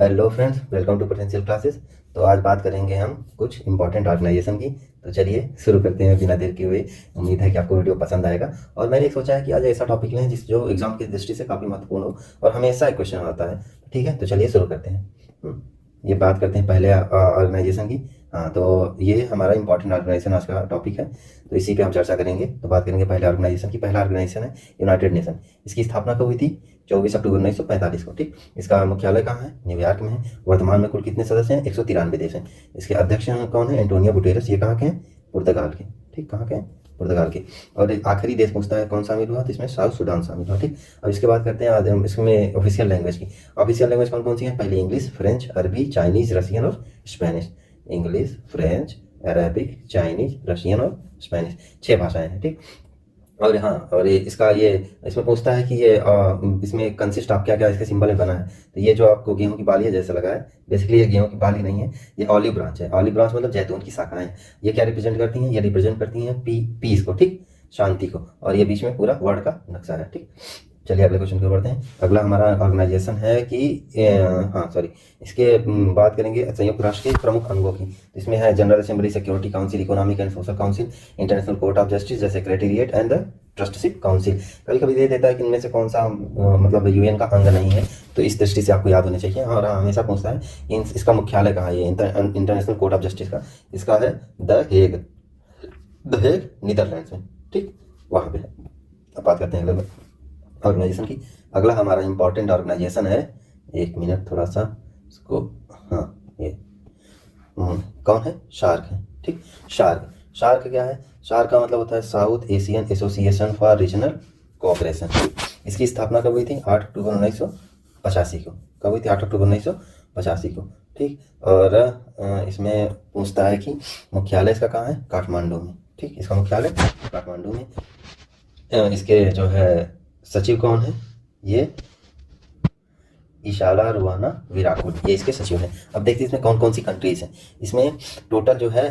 Hello friends, welcome to potential classes. तो आज बात करेंगे हम कुछ इंपॉर्टेंट ऑर्गेनाइजेशन की। तो चलिए शुरू करते हैं बिना देर किए हुए। उम्मीद है कि आपको वीडियो पसंद आएगा। और मैंने सोचा है कि आज ऐसा टॉपिक लें जिस जो एग्जाम की दृष्टि से काफ़ी महत्वपूर्ण हो और हमेशा एक क्वेश्चन आता है। ठीक है, तो चलिए शुरू करते हैं। ये बात करते हैं पहले ऑर्गेनाइजेशन की। हाँ, तो ये हमारा इंपॉर्टेंट ऑर्गेनाइजेशन आज का टॉपिक है, तो इसी पे हम चर्चा करेंगे। तो बात करेंगे पहले ऑर्गेनाइजेशन की। पहला ऑर्गेनाइजेशन है यूनाइटेड नेशन। इसकी स्थापना कब हुई थी? 24 अक्टूबर 1945 को। ठीक, इसका मुख्यालय कहाँ है? न्यूयॉर्क में है। वर्तमान में कुल कितने सदस्य हैं? 193 देश हैं। इसके अध्यक्ष कौन है? Antonio Guterres. ये कहाँ के हैं? पुर्तगाल के। ठीक, कहाँ के हैं? पुर्तगाल के। और एक आखिरी देश पूछता है कौन शामिल हुआ, तो इसमें साउथ सूडान शामिल हुआ। ठीक, अब इसके बाद करते हैं इसमें ऑफिशियल लैंग्वेज की। ऑफिशियल लैंग्वेज कौन कौन सी है? पहले इंग्लिश, फ्रेंच, अरबी, चाइनीज, रशियन और Spanish. English, French, Arabic, Chinese, Russian और स्पेनिश, 6 भाषाएं हैं। ठीक, और हाँ, और ये इसमें पूछता है कि ये इसमें कंसिस्ट ऑफ क्या क्या इसके सिंबल में बना है। तो ये जो आपको गेहूं की बाली है जैसे लगा है, बेसिकली ये गेहूं की बाली नहीं है, ये ऑलिव ब्रांच है। ऑलिव ब्रांच मतलब जैतून की शाखाएं हैं। ये क्या रिप्रेजेंट करती हैं? ये रिप्रेजेंट करती हैं पीस को। ठीक, शांति को। और ये बीच में पूरा वर्ड का नक्शा है। ठीक, चलिए अगले क्वेश्चन की ओर बढ़ते हैं। अगला हमारा ऑर्गेनाइजेशन है कि हाँ सॉरी, इसके बात करेंगे संयुक्त राष्ट्र के प्रमुख अंगों की। तो इसमें है general assembly, security council, economic and social council, international court of justice, the secretariat and the ट्रस्टशिप council. कभी कभी दे देता है कि इनमें से कौन सा मतलब यूएन का अंग नहीं है, तो इस दृष्टि से आपको याद होने चाहिए। और हमेशा पूछता है इसका मुख्यालय कहाँ है? ये इंटरनेशनल कोर्ट ऑफ जस्टिस का इसका है the Hague. The Hague Netherlands में। ठीक, वहाँ पे है। अब बात करते हैं अगले ऑर्गेनाइजेशन की। अगला हमारा इंपॉर्टेंट ऑर्गेनाइजेशन है, एक मिनट थोड़ा सा इसको, हाँ ये कौन है? शार्क है। ठीक, शार्क। शार्क क्या है? शार्क का मतलब होता है south Asian association for regional cooperation. इसकी स्थापना कब हुई थी? 8 अक्टूबर 1985 को। कब हुई थी? 8 अक्टूबर 1985 को। ठीक, और इसमें पूछता है कि मुख्यालय इसका कहाँ है? काठमांडू में। ठीक, इसका मुख्यालय काठमांडू में। इसके जो है सचिव कौन है? ये इशाला रुवाना विराकुट, ये इसके सचिव हैं। अब देखते हैं इसमें कौन कौन सी कंट्रीज हैं। इसमें टोटल जो है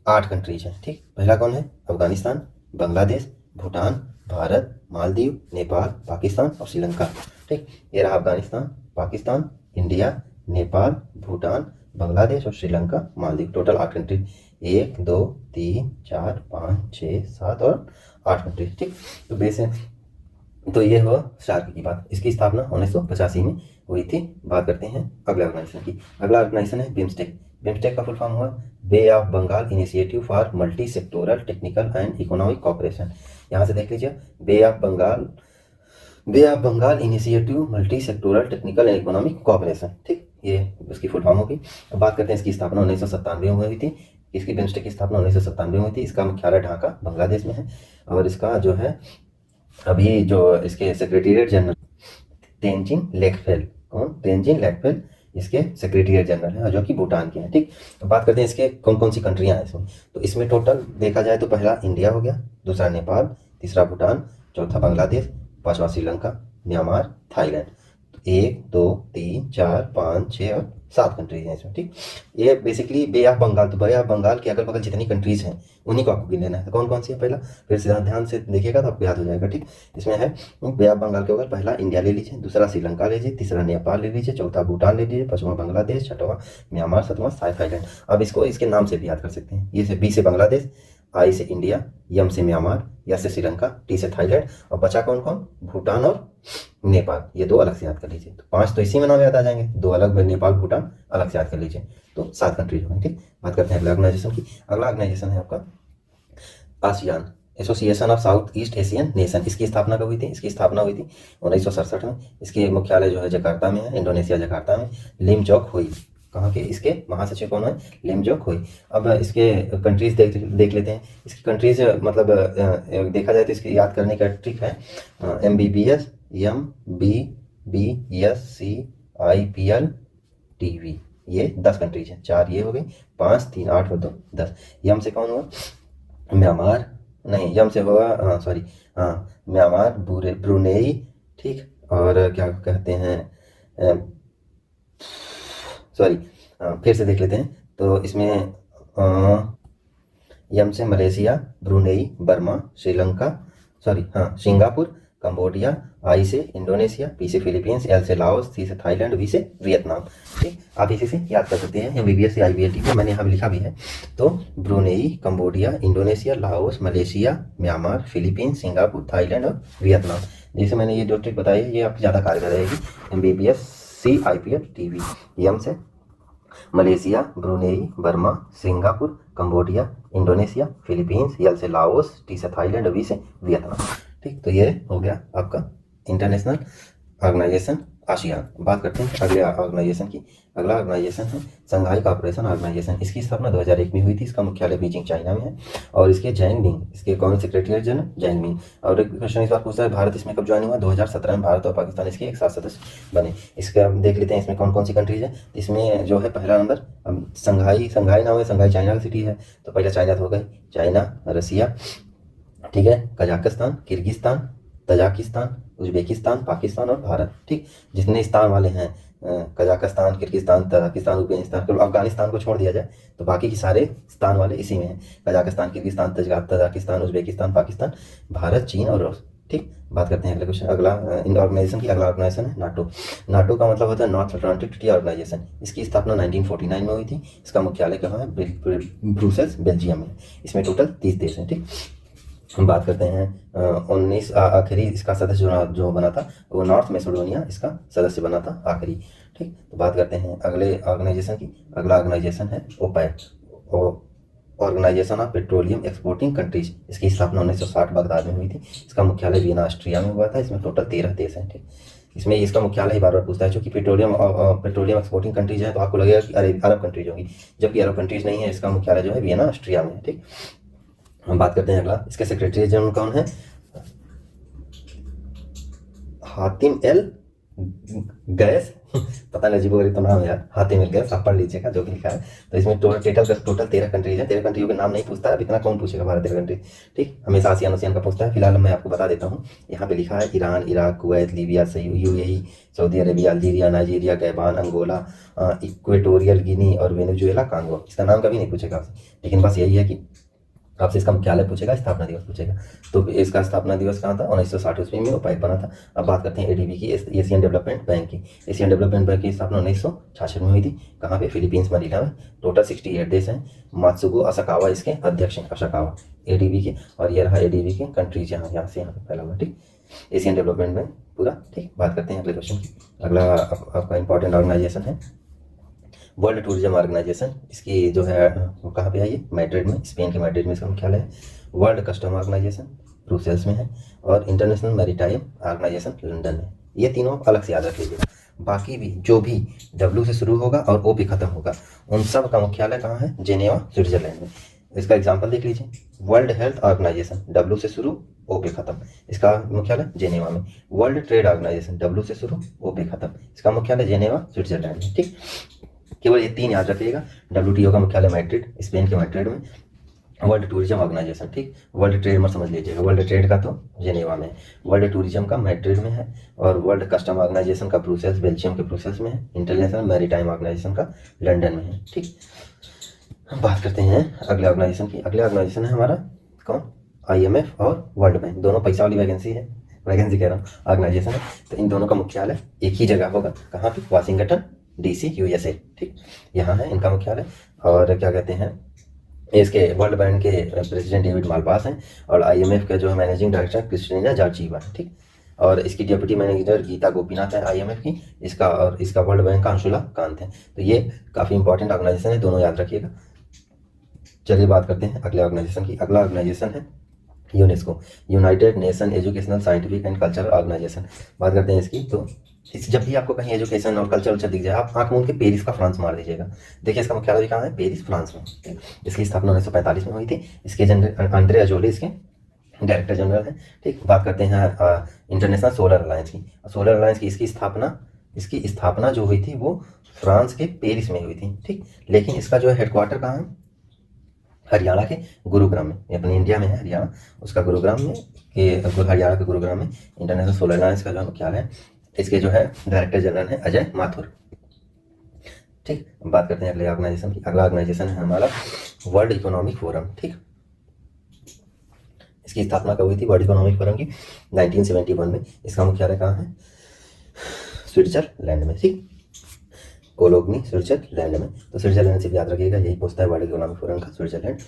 8 कंट्रीज हैं। ठीक, पहला कौन है? अफगानिस्तान, बांग्लादेश, भूटान, भारत, मालदीव, नेपाल, पाकिस्तान और श्रीलंका। ठीक, ये रहा अफगानिस्तान, पाकिस्तान, इंडिया, नेपाल, भूटान, बांग्लादेश और श्रीलंका, मालदीव। Total 8 country. 1 2 3 4 5 6 7 और 8 कंट्री। ठीक, तो बेस है। तो ये हुआ शार्क की बात। इसकी स्थापना 1985 में हुई थी। बात करते हैं अगले ऑर्गेनाइजेशन की। अगला ऑर्गेनाइजेशन है बिम्स्टेक। बिम्स्टेक का फुल फॉर्म हुआ bay of Bengal initiative for multi sectoral technical and economic cooperation. यहाँ से देख लीजिए, bay of Bengal initiative multi sectoral technical and economic cooperation. ठीक, ये उसकी फुल फॉर्म होगी। अब बात करते हैं इसकी स्थापना 1997 में हुई थी। इसकी बिम्स्टेक की स्थापना 1997 में हुई थी। इसका मुख्यालय ढाका बांग्लादेश में है। और इसका जो है अभी जो इसके सेक्रेटेरिएट जनरल तेंजिन लेकफेल। कौन? तेंजिन लेकफेल इसके सेक्रेटेरिएट जनरल हैं, जो कि भूटान के हैं। ठीक, तो बात करते हैं इसके कौन कौन सी कंट्रियां हैं इसमें। तो इसमें टोटल देखा जाए तो पहला इंडिया हो गया, दूसरा नेपाल, तीसरा भूटान, चौथा बांग्लादेश, पांचवा श्रीलंका, म्यांमार, थाईलैंड। 1 2 3 4 5 6 और 7 कंट्रीज हैं इसमें। ठीक, ये बेसिकली बे ऑफ बंगाल, तो बे ऑफ बंगाल के अगल बगल जितनी कंट्रीज हैं उन्हीं को आपको गिन लेना है। तो कौन कौन सी है? पहला फिर से ध्यान से देखिएगा तो आपको याद हो जाएगा। ठीक, इसमें है बे ऑफ बंगाल के अगर पहला इंडिया ले लीजिए, दूसरा श्रीलंका ले लीजिए, तीसरा नेपाल ले लीजिए, चौथा भूटान ले लीजिए, पांचवा बांग्लादेश, छठवां म्यांमार, सातवां थाईलैंड। अब इसको इसके नाम से भी याद कर सकते हैं। ये से बी से बांग्लादेश, आई से इंडिया, एम से म्यांमार, एस से श्रीलंका, टी से थाईलैंड और बचा कौन कौन? भूटान और नेपाल। ये 2 अलग से याद कर लीजिए। तो 5 तो इसी में नाम याद आ जाएंगे, 2 अलग नेपाल भूटान अलग से याद कर लीजिए, तो 7 कंट्रीज हो गई। ठीक, बात करते हैं अगला ऑर्गेनाइजेशन की। अगला ऑर्गेनाइजेशन है आपका ASEAN, association of south east Asian nation. इसकी स्थापना कब हुई थी? इसकी स्थापना हुई थी 1967 में। इसके मुख्यालय जो है जकार्ता में है, इंडोनेशिया जकार्ता में। लिमजोक हुई कहाँ के? इसके महासचिव कौन है? लिमजोक हुई। अब इसके कंट्रीज देख लेते हैं। इसकी कंट्रीज मतलब देखा जाए तो इसकी याद करने का ट्रिक है MBBS MBBS CIPL TV। ये 10 कंट्रीज हैं। 4 ये हो गई, 5 3 8 और 2 10। यम से कौन हुआ? म्यांमार, नहीं यम से होगा सॉरी, हाँ म्यांमार, ब्रुनेई। ठीक, और क्या कहते हैं सॉरी, फिर से देख लेते हैं। तो इसमें यम से Malaysia, Brunei, Burma, Sri Lanka, sorry हाँ सिंगापुर, कंबोडिया, आई से इंडोनेशिया, पी से फिलीपींस, एल से लाओस, सी से थाईलैंड, वी से वियतनाम। ठीक, आप इसी से याद कर सकते हैं, MBBS या IBLT को मैंने यहाँ भी लिखा भी है। तो Brunei, Cambodia, Indonesia, Laos, Malaysia, Myanmar, Philippines, Singapore, Thailand और वियतनाम। जैसे मैंने ये जो ट्रिक बताई है ये आपकी ज़्यादा कारगर रहेगी। MBBS CIPF TV, यम से Malaysia, Brunei, Burma, Singapore, Cambodia, Indonesia, Philippines, L से लाओस, टी से थाईलैंड, वी से वियतनाम। ठीक, तो ये हो गया आपका इंटरनेशनल ऑर्गेनाइजेशन आसियान। बात करते हैं अगले ऑर्गेनाइजेशन की। अगला ऑर्गेनाइजेशन है संघाई कॉर्पोरेशन ऑर्गेनाइजेशन। इसकी स्थापना 2001 में हुई थी। इसका मुख्यालय बीजिंग चाइना में है और इसके जैंगमिंग, इसके कौन सेक्रेटरी जनरल जैंगमिंग। और एक क्वेश्चन इस बार पूछता है भारत इसमें कब ज्वाइन हुआ? 2017 में भारत और पाकिस्तान इसके एक साथ सदस्य बने। इसका हम देख लेते हैं इसमें कौन कौन सी कंट्रीज है। इसमें जो है पहला नंबर संघाई नाम है, संघाई चाइना की सिटी है, तो पहले चाइना तो हो गई, चाइना, रसिया, ठीक है, Kazakhstan, Kyrgyzstan, Tajikistan, Uzbekistan, Pakistan और भारत। ठीक, जितने स्थान वाले हैं Kazakhstan, Kyrgyzstan, Tajikistan, Uzbekistan, Afghanistan को छोड़ दिया जाए तो बाकी के सारे स्थान वाले इसी में हैं। Kazakhstan, Kyrgyzstan, Tajikistan, Uzbekistan, Pakistan, Bharat, चीन और रूस। ठीक, बात करते हैं अगले क्वेश्चन, अगला इन ऑर्गेनाइजेशन की। अगला ऑर्गेनाइजेशन है नाटो। नाटो का मतलब होता है नॉर्थ अटलांटिक ट्रीटी ऑर्गेनाइजेशन। इसकी स्थापना 1949 में हुई थी। इसका मुख्यालय कहाँ है? ब्रुसेल्स, बेल्जियम में। इसमें टोटल 30 देश हैं। ठीक, हम बात करते हैं 19 आखिरी इसका सदस्य जो बना था वो नॉर्थ मैसेडोनिया इसका सदस्य बना था आखिरी। ठीक, तो बात करते हैं अगले ऑर्गेनाइजेशन की। अगला ऑर्गेनाइजेशन है OPEC, organisation of petroleum exporting countries. इसकी स्थापना 1960 बगदाद में हुई थी। इसका मुख्यालय वियना ऑस्ट्रिया में हुआ था। इसमें टोटल 13 देश हैं। ठीक, इसमें इसका मुख्यालय ही बार बार पूछता है, क्योंकि पेट्रोलियम एक्सपोर्टिंग कंट्रीज है तो आपको लगेगा कि अरब कंट्रीज होंगी, जबकि अरब कंट्रीज नहीं है। इसका मुख्यालय जो है वियना ऑस्ट्रिया में है। ठीक, हम बात करते हैं अगला, इसके सेक्रेटरी जनरल कौन है? हातिम एल गैस, पता नहीं अजीबो तो नाम है यार, हातिम एल गैस, आप पढ़ लीजिएगा जो भी लिखा है। तो इसमें टोटल 13 कंट्रीज है। 13 कंट्रियों के नाम नहीं पूछता है, अब इतना कौन पूछेगा 12-13 कंट्री। ठीक, हमेशा आसियान का पूछता है। फिलहाल मैं आपको बता देता हूँ, यहाँ पे लिखा है Iran, Iraq, Kuwait, Libya, UAE, Saudi Arabia, Algeria, Nigeria, Gabon, Angola, Equatorial Guinea और वेनेजुएला, कांगो। इसका नाम कभी नहीं पूछेगा आपसे, लेकिन बस यही है कि आपसे इसका मुख्यालय पूछेगा, स्थापना दिवस पूछेगा। तो इसका स्थापना दिवस कहाँ था? 1960 ईस्वी में ओपेक बना था। अब बात करते हैं ADB की, एशियन डेवलपमेंट बैंक की। एशियन डेवलपमेंट बैंक की स्थापना 1966 में हुई थी। कहाँ पे? फिलीपींस, मनीला में। टोटल 68 देश हैं। मात्सुगो असाकावा इसके अध्यक्ष हैं, असाकावा ADB के। और ये रहा ADB के कंट्रीज, यहाँ से यहाँ पे फैला हुआ। ठीक, एशियन डेवलपमेंट बैंक पूरा। ठीक, बात करते हैं अगले क्वेश्चन की। अगला आपका इंपॉर्टेंट ऑर्गेनाइजेशन है वर्ल्ड टूरिज्म ऑर्गेनाइजेशन। इसकी जो है वो कहाँ पे है? ये मैड्रिड में, स्पेन के मैड्रिड में इसका मुख्यालय है। वर्ल्ड कस्टम ऑर्गेनाइजेशन ब्रुसेल्स में है और इंटरनेशनल मैरीटाइम ऑर्गेनाइजेशन लंदन में। ये तीनों अलग से याद रख लीजिएगा। बाकी भी जो भी W से शुरू होगा और O पे खत्म होगा, उन सब का मुख्यालय कहाँ है? जेनेवा, स्विट्जरलैंड में। इसका एग्जाम्पल देख लीजिए, वर्ल्ड हेल्थ ऑर्गेनाइजेशन W से शुरू, O पे खत्म, इसका मुख्यालय जेनेवा में। वर्ल्ड ट्रेड ऑर्गेनाइजेशन W से शुरू, O पे खत्म, इसका मुख्यालय जेनेवा, स्विट्जरलैंड में। ठीक, केवल ये 3 याद रखिएगा। WTO का मुख्यालय मैड्रिड, स्पेन के मैड्रिड में। वर्ल्ड टूरिज्म ऑर्गेनाइजेशन, ठीक, वर्ल्ड ट्रेड मत समझ लीजिएगा, वर्ल्ड ट्रेड का तो जेनेवा में, वर्ल्ड टूरिज्म का मैड्रिड में है और वर्ल्ड कस्टम ऑर्गेनाइजेशन का ब्रुसेल्स, बेल्जियम के ब्रुसेल्स में है। इंटरनेशनल मैरीटाइम ऑर्गेनाइजेशन का लंदन में है। ठीक, हम बात करते हैं अगले ऑर्गेनाइजेशन की। अगले ऑर्गेनाइजेशन है हमारा कौन? IMF और वर्ल्ड बैंक। दोनों पैसा वाली वैकेंसी है, वैकेंसी कह रहा हूँ, ऑर्गेनाइजेशन है। तो इन दोनों का मुख्यालय एक ही जगह होगा। कहाँ पे? Washington DC, USA। ठीक, यहाँ है इनका मुख्यालय। और क्या कहते हैं, इसके वर्ल्ड बैंक के प्रेसिडेंट डेविड मालपास हैं और IMF के जो है मैनेजिंग डायरेक्टर क्रिस्टिना जॉर्जिवा है। ठीक, और इसकी डिप्टी मैनेजर गीता गोपीनाथ है IMF की, इसका और इसका वर्ल्ड बैंक का अंशुला कांत है। तो ये काफ़ी इंपॉर्टेंट ऑर्गेनाइजेशन है, दोनों याद रखिएगा। चलिए बात करते हैं अगले ऑर्गेनाइजेशन की। अगला ऑर्गेनाइजेशन है UNESCO, united nation educational scientific and cultural organization. बात करते हैं इसकी। तो जब भी आपको कहीं एजुकेशन और कल्चर दिख जाए, आप आंख मूंद के पेरिस का फ्रांस मार दीजिएगा। देखिए इसका मुख्यालय भी कहाँ है? पेरिस, फ्रांस में। इसकी स्थापना 1945 में हुई थी। इसके जनरल आंद्रे अजोले इसके डायरेक्टर जनरल हैं। ठीक, बात करते हैं इंटरनेशनल सोलर अलायंस की। सोलर अलायंस की इसकी स्थापना जो हुई थी वो फ्रांस के पेरिस में हुई थी। ठीक, लेकिन इसका जो है हेडक्वार्टर कहाँ है? हरियाणा के गुरुग्राम में। अपने इंडिया में है हरियाणा, उसका गुरुग्राम में हरियाणा के गुरुग्राम में इंटरनेशनल सोलर अलायंस का जो मुख्यालय है। इसके जो है डायरेक्टर जनरल है अजय माथुर। ठीक, बात करते हैं अगले ऑर्गेनाइजेशन की। अगला ऑर्गेनाइजेशन है हमारा वर्ल्ड इकोनॉमिक फोरम। ठीक, इसकी स्थापना कब हुई थी वर्ल्ड इकोनॉमिक फोरम की? 1971 में। इसका मुख्यालय कहाँ है? स्विट्जरलैंड में। ठीक, कोलोगनी स्विट्जरलैंड में। तो स्विट्जरलैंड से याद रखिएगा, यही पूछता है वर्ल्ड इकोनॉमिक फोरम का, स्विट्जरलैंड।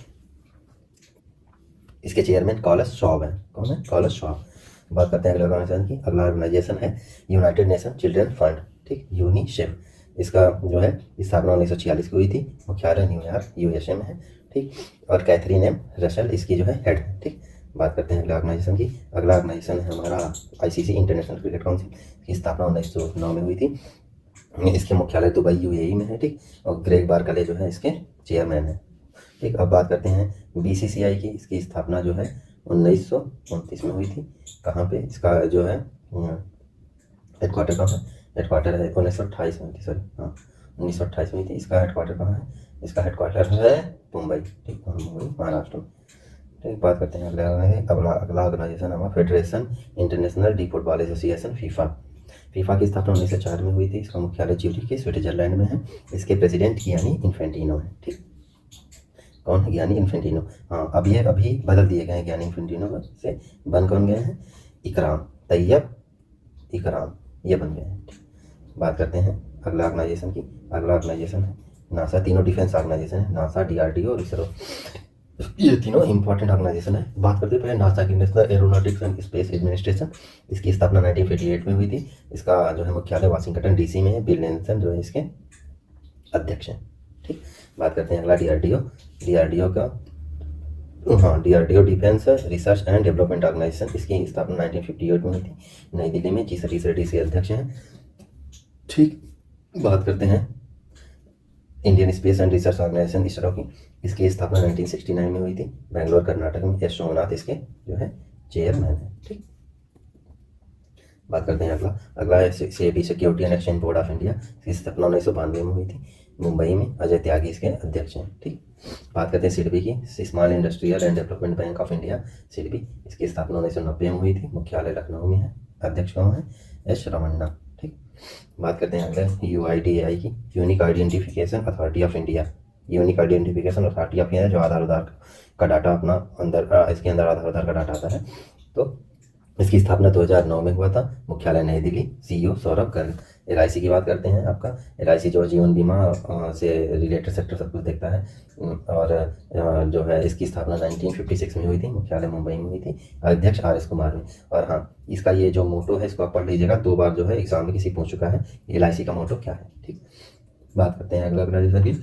इसके चेयरमैन कॉलस श्वाब हैं। कौन है? Klaus Schwab. बात करते हैं अगले ऑर्गेनाइजेशन की। अगला ऑर्गेनाइजेशन है यूनाइटेड नेशन चिल्ड्रन फंड। ठीक, यूनिसेफ। इसका जो है स्थापना 1946 की हुई थी। मुख्यालय न्यूयॉर्क यूएसए में है। ठीक, और कैथरीन एम रसल इसकी जो है हेड है। ठीक, बात करते हैं अगला ऑर्गेनाइजेशन की। अगला ऑर्गेनाइजेशन है हमारा आईसीसी इंटरनेशनल क्रिकेट काउंसिल की स्थापना 1909 में हुई थी। इसके मुख्यालय दुबई यूएई में है। ठीक, और ग्रेग बार्कले जो है इसके चेयरमैन है। ठीक, अब बात करते हैं बीसीसीआई की। इसकी स्थापना जो है 1929 में हुई थी। कहाँ पे? इसका जो है हेडक्वार्टर कहाँ है? हेडक्वार्टर है 1928 में हुई थी, सॉरी हाँ 1928 में हुई थी। इसका हेडक्वार्टर कहाँ है? इसका हेडक्वार्टर है मुंबई। ठीक, मुंबई महाराष्ट्र में। ठीक, बात करते हैं अगला ऑर्गेनाइजेशन हमारा federation international D football association FIFA. FIFA की स्थापना 1904 में हुई थी। इसका मुख्यालय ज्यूरिख के स्विट्जरलैंड में है। इसके प्रेसिडेंट गियानी इन्फेंटिनो है। ठीक, कौन है? Gianni Infantino. हाँ, अब ये अभी बदल दिए गए हैं गियानी इन्फेंटिनो से। बन कौन गए हैं? इकराम तैयब इकराम, ये बन गए हैं। बात करते हैं अगला ऑर्गेनाइजेशन की। अगला ऑर्गेनाइजेशन है नासा। तीनों डिफेंस ऑर्गेनाइजेशन है, नासा, डीआरडीओ और इसरो। ये तीनों इंपॉर्टेंट ऑर्गेनाइजेशन है। बात करते हैं पहले नासा की, national aeronautics and space administration. इसकी स्थापना 1958 में हुई थी। इसका जो है मुख्यालय वाशिंगटन डीसी में है। बिल नेल्सन जो है इसके अध्यक्ष हैं। ठीक, बात करते हैं अगला डीआरडीओ। डीआरडीओ का हाँ DRDO defence research and development organization. इसकी स्थापना 1958 में हुई थी नई दिल्ली में। जी सतीश रेड्डी इसके अध्यक्ष हैं। ठीक, बात करते हैं Indian space and research organization ISRO की। इसकी स्थापना 1969 में हुई थी बेंगलोर कर्नाटक में। एस सोमनाथ इसके जो है चेयरमैन है। ठीक, बात करते हैं अगला SEBI security and exchange board of India. इसकी स्थापना 1992 में हुई थी मुंबई में। अजय त्यागी इसके अध्यक्ष हैं। ठीक, बात करते हैं सिडबी की, small industrial and development bank of India SIDBI. इसकी स्थापना 1990 में हुई थी। मुख्यालय लखनऊ में है। अध्यक्ष कौन है? एस रमन्ना। ठीक, बात करते हैं अगले यूआईडीएआई की, unique identification authority of India. Unique identification authority of India जो आधार का डाटा अपना अंदर इसके अंदर आधार का डाटा आता है। तो इसकी स्थापना 2009 में हुआ था। मुख्यालय नई दिल्ली। सीईओ सौरभ गर्ग। एलआईसी की बात करते हैं। आपका एलआईसी जो जीवन बीमा से रिलेटेड सेक्टर सब कुछ देखता है। और जो है इसकी स्थापना 1956 में हुई थी। मुख्यालय मुंबई में हुई थी। अध्यक्ष आर एस कुमार में। और हाँ, इसका ये जो मोटो है इसको आप पढ़ लीजिएगा, 2 बार जो है एग्जाम में किसी पूछ चुका है एलआईसी का मोटो क्या है। ठीक, बात करते हैं अगला ऑर्गेनाइजेशन की।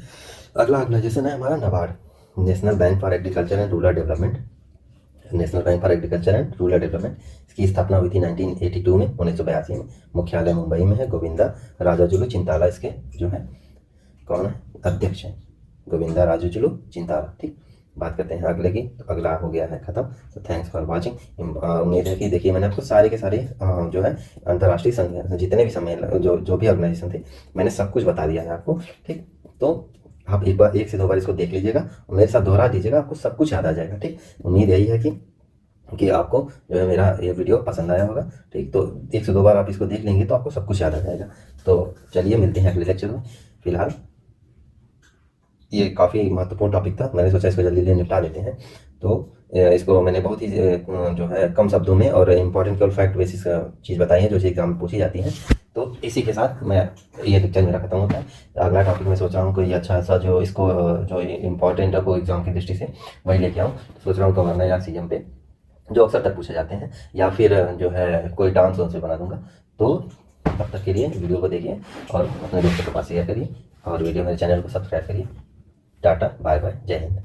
अगला ऑर्गेनाइजेशन है हमारा NABARD, national bank for agriculture and rural development. National bank for agriculture and rural development. इसकी स्थापना हुई थी 1982 में 1982 में। मुख्यालय मुंबई में है। गोविंदा राजाजुलू चिंताला इसके जो है कौन है? अध्यक्ष हैं। गोविंदा राजाजुलू चिंताला। ठीक, बात करते हैं अगले की। तो अगला हो गया है खत्म। तो थैंक्स फॉर वाचिंग। उम्मीद है कि देखिए मैंने आपको सारे के सारे जो है अंतर्राष्ट्रीय संघ जितने भी समय जो भी ऑर्गेनाइजेशन थे मैंने सब कुछ बता दिया है आपको। ठीक, तो आप एक बार 1 से 2 बार इसको देख लीजिएगा और मेरे साथ दोहरा दीजिएगा, आपको सब कुछ याद आ जाएगा। ठीक, उम्मीद यही है कि आपको जो है मेरा ये वीडियो पसंद आया होगा। ठीक, तो 1 से 2 बार आप इसको देख लेंगे तो आपको सब कुछ याद आ जाएगा। तो चलिए मिलते हैं अगले लेक्चर में। फिलहाल ये काफ़ी महत्वपूर्ण टॉपिक था, मैंने सोचा इसको जल्दी जल्दी निपटा देते हैं। तो इसको मैंने बहुत ही जो है कम शब्दों में और इम्पोर्टेंट केवल फैक्ट बेसिस चीज़ बताई है जो एग्जाम में पूछी जाती है। तो इसी के साथ मैं ये लेक्चर मेरा खत्म होता है। अगला टॉपिक मैं सोच रहा हूँ कोई अच्छा सा जो इसको जो इम्पोर्टेंट है वो एग्जाम की दृष्टि से वही लेके आऊँ। सोच रहा हूँ गवर्नर या सीएम पे जो अक्सर तक पूछे जाते हैं, या फिर जो है कोई डांस वांस पे बना दूंगा। तो तब तक के लिए वीडियो को देखिए और अपने दोस्तों के पास शेयर करिए और वीडियो मेरे चैनल को सब्सक्राइब करिए। टाटा बाय बाय, जय हिंद।